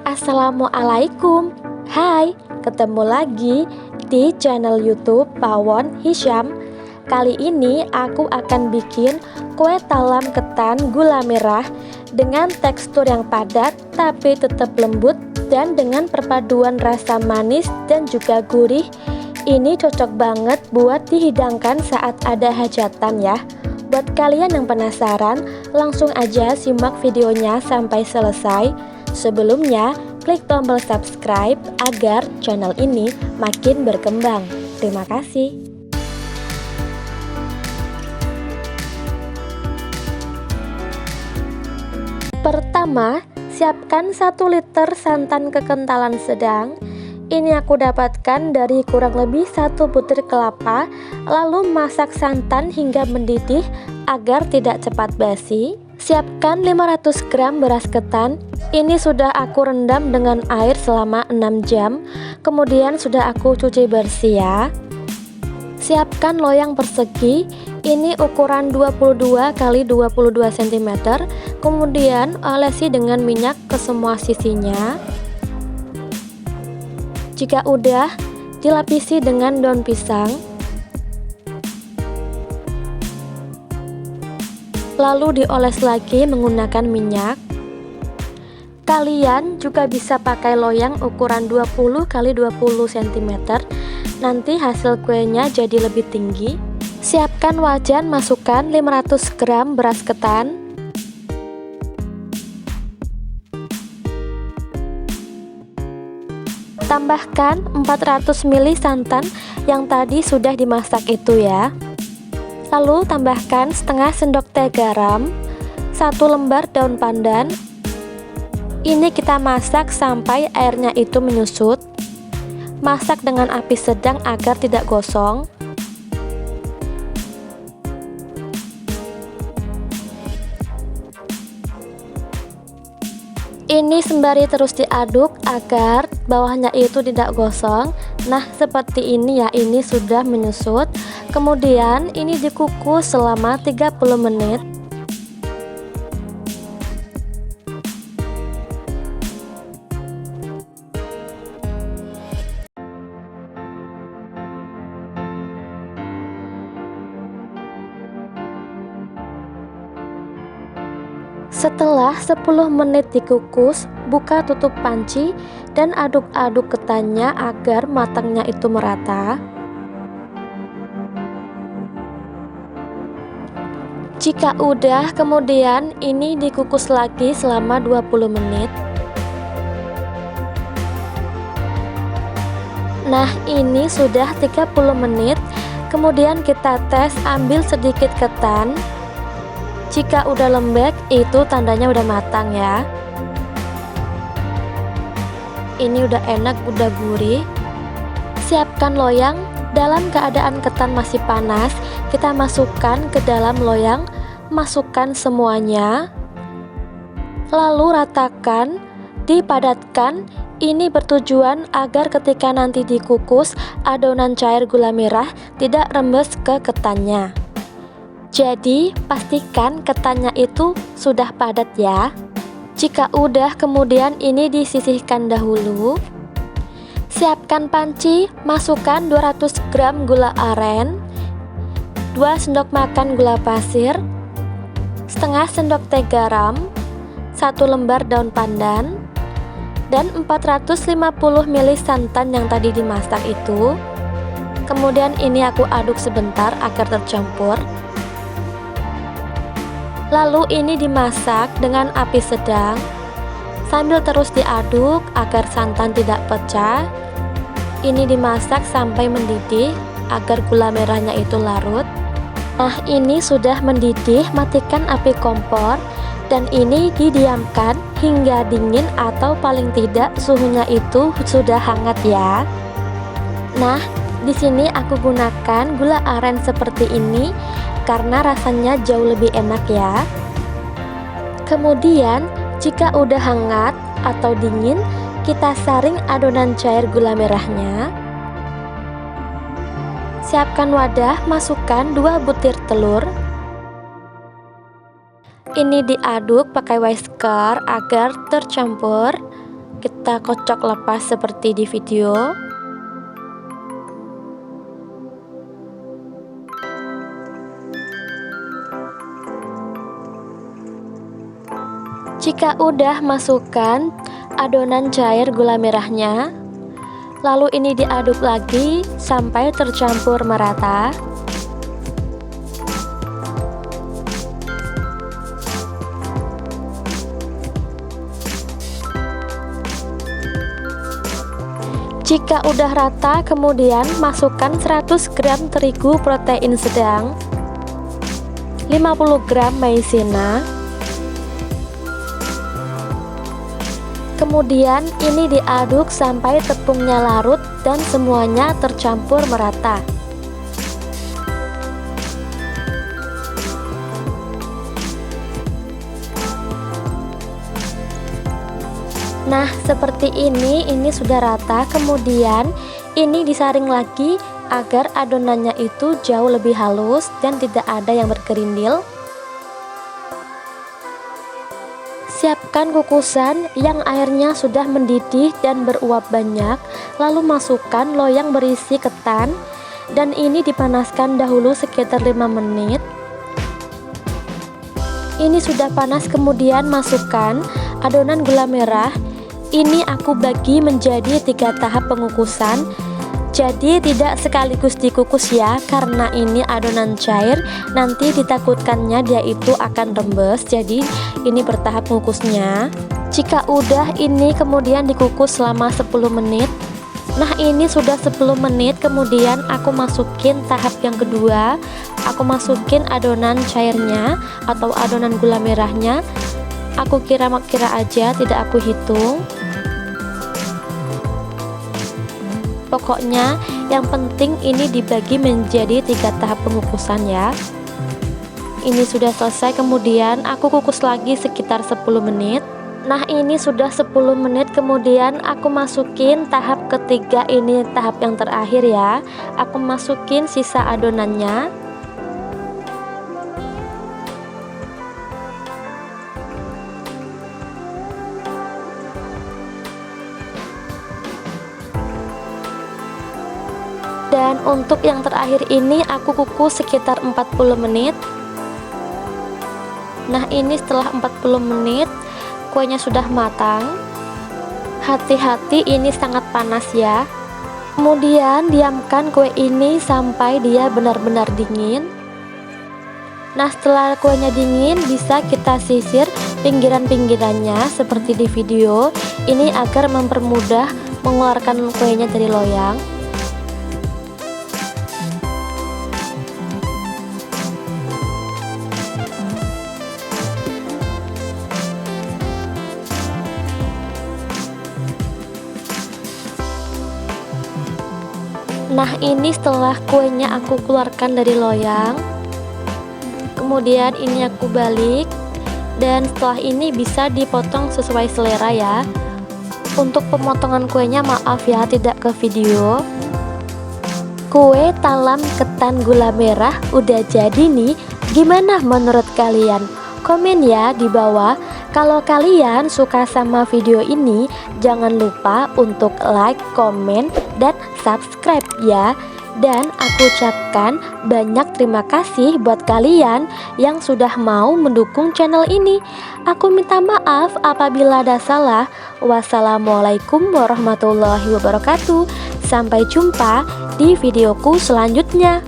Assalamualaikum. Hai, ketemu lagi di channel YouTube Pawon Hisyam. Kali ini aku akan bikin kue talam ketan gula merah dengan tekstur yang padat tapi tetap lembut dan dengan perpaduan rasa manis dan juga gurih. Ini cocok banget buat dihidangkan saat ada hajatan ya. Buat kalian yang penasaran, langsung aja simak videonya sampai selesai. Sebelumnya, klik tombol subscribe agar channel ini makin berkembang. Terima kasih. Pertama, siapkan 1 liter santan kekentalan sedang. Ini aku dapatkan dari kurang lebih 1 butir kelapa. Lalu masak santan hingga mendidih agar tidak cepat basi. Siapkan 500 gram beras ketan. Ini sudah aku rendam dengan air selama 6 jam. Kemudian sudah aku cuci bersih ya. Siapkan loyang persegi. Ini ukuran 22 x 22 cm. Kemudian olesi dengan minyak ke semua sisinya. Jika udah, dilapisi dengan daun pisang. Lalu dioles lagi menggunakan minyak. Kalian juga bisa pakai loyang ukuran 20 x 20 cm. Nanti hasil kuenya jadi lebih tinggi. Siapkan wajan, masukkan 500 gram beras ketan. Tambahkan 400 ml santan yang tadi sudah dimasak itu ya. Lalu tambahkan setengah sendok teh garam, 1 lembar daun pandan. Ini kita masak sampai airnya itu menyusut. Masak dengan api sedang agar tidak gosong. Ini sembari terus diaduk agar bawahnya itu tidak gosong. Nah, seperti ini ya, ini sudah menyusut. Kemudian ini dikukus selama 30 menit. Setelah 10 menit dikukus, buka tutup panci dan aduk-aduk ketannya agar matangnya itu merata. Jika udah, kemudian ini dikukus lagi selama 20 menit. Nah, ini sudah 30 menit. Kemudian kita tes, ambil sedikit ketan. Jika udah lembek, itu tandanya udah matang ya. Ini udah enak, udah gurih. Siapkan loyang. Dalam keadaan ketan masih panas, kita masukkan ke dalam loyang. Masukkan semuanya. Lalu ratakan, dipadatkan. Ini bertujuan agar ketika nanti dikukus, adonan cair gula merah tidak rembes ke ketannya. Jadi, pastikan ketannya itu sudah padat ya. Jika udah, kemudian ini disisihkan dahulu. Siapkan panci, masukkan 200 gram gula aren, 2 sendok makan gula pasir, setengah sendok teh garam, 1 lembar daun pandan, dan 450 ml santan yang tadi dimasak itu. Kemudian ini aku aduk sebentar agar tercampur. Lalu ini dimasak dengan api sedang sambil terus diaduk agar santan tidak pecah. Ini dimasak sampai mendidih agar gula merahnya itu larut. Nah, ini sudah mendidih, matikan api kompor dan ini didiamkan hingga dingin atau paling tidak suhunya itu sudah hangat ya. Nah, di sini aku gunakan gula aren seperti ini karena rasanya jauh lebih enak ya. Kemudian jika udah hangat atau dingin, kita saring adonan cair gula merahnya. Siapkan wadah, masukkan 2 butir telur. Ini diaduk pakai whisker agar tercampur. kita kocok lepas seperti di video. Jika udah, masukkan adonan cair gula merahnya. Lalu ini diaduk lagi sampai tercampur merata. Jika udah rata, kemudian masukkan 100 gram terigu protein sedang, 50 gram maizena. Kemudian ini diaduk sampai tepungnya larut dan semuanya tercampur merata. Nah, seperti ini sudah rata. Kemudian ini disaring lagi agar adonannya itu jauh lebih halus dan tidak ada yang bergerindil. Siapkan kukusan yang airnya sudah mendidih dan beruap banyak. Lalu masukkan loyang berisi ketan dan ini dipanaskan dahulu sekitar 5 menit. Ini sudah panas, kemudian masukkan adonan gula merah. Ini aku bagi menjadi 3 tahap pengukusan. Jadi tidak sekaligus dikukus ya, karena ini adonan cair, nanti ditakutkannya dia itu akan rembes. Jadi ini bertahap mengukusnya. Jika udah, ini kemudian dikukus selama 10 menit. Nah, ini sudah 10 menit, kemudian aku masukin tahap yang kedua. Aku masukin adonan cairnya atau adonan gula merahnya. Aku kira-kira aja, tidak aku hitung. Pokoknya yang penting ini dibagi menjadi 3 tahap pengukusan ya. Ini sudah selesai, kemudian aku kukus lagi sekitar 10 menit. Nah, ini sudah 10 menit, kemudian aku masukin tahap ketiga, ini tahap yang terakhir ya. Aku masukin sisa adonannya. Dan untuk yang terakhir ini aku kukus sekitar 40 menit. Nah, ini setelah 40 menit kuenya sudah matang. Hati-hati, ini sangat panas ya. Kemudian diamkan kue ini sampai dia benar-benar dingin. Nah, setelah kuenya dingin bisa kita sisir pinggiran-pinggirannya seperti di video ini agar mempermudah mengeluarkan kuenya dari loyang. Nah, ini setelah kuenya aku keluarkan dari loyang. Kemudian ini aku balik. Dan setelah ini bisa dipotong sesuai selera ya. Untuk pemotongan kuenya maaf ya tidak ke video. Kue talam ketan gula merah udah jadi nih. Gimana menurut kalian? Komen ya di bawah. Kalau kalian suka sama video ini, jangan lupa untuk like, komen, dan subscribe ya. Dan aku ucapkan banyak terima kasih buat kalian yang sudah mau mendukung channel ini. Aku minta maaf apabila ada salah. Wassalamualaikum warahmatullahi wabarakatuh. Sampai jumpa di videoku selanjutnya.